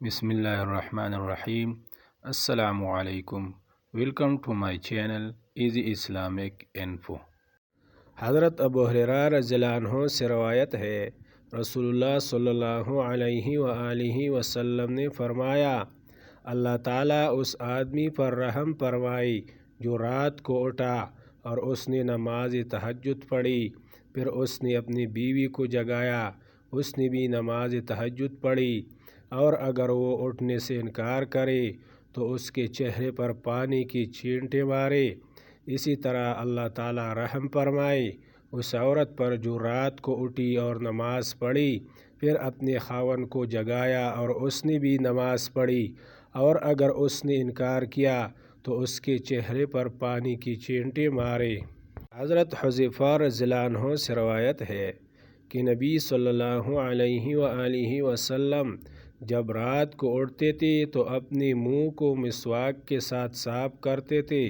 بسم اللہ الرحمن الرحیم۔ السلام علیکم۔ Welcome to my channel easy Islamic info. حضرت ابو ہریرہ رضی اللہ عنہ سے روایت ہے، رسول اللہ صلی اللہ علیہ وآلہ وسلم نے فرمایا، اللہ تعالیٰ اس آدمی پر رحم فرمائے جو رات کو اٹھا اور اس نے نماز تہجد پڑھی، پھر اس نے اپنی بیوی کو جگایا، اس نے بھی نماز تہجد پڑھی، اور اگر وہ اٹھنے سے انکار کرے تو اس کے چہرے پر پانی کی چھینٹیں مارے۔ اسی طرح اللہ تعالیٰ رحم فرمائے اس عورت پر جو رات کو اٹھی اور نماز پڑھی، پھر اپنے خاوند کو جگایا اور اس نے بھی نماز پڑھی، اور اگر اس نے انکار کیا تو اس کے چہرے پر پانی کی چھینٹیں مارے۔ حضرت حذیفہ رضی اللہ عنہ سے روایت ہے کہ نبی صلی اللہ علیہ وآلہ وسلم جب رات کو اٹھتے تھے تو اپنے منہ کو مسواک کے ساتھ صاف کرتے تھے۔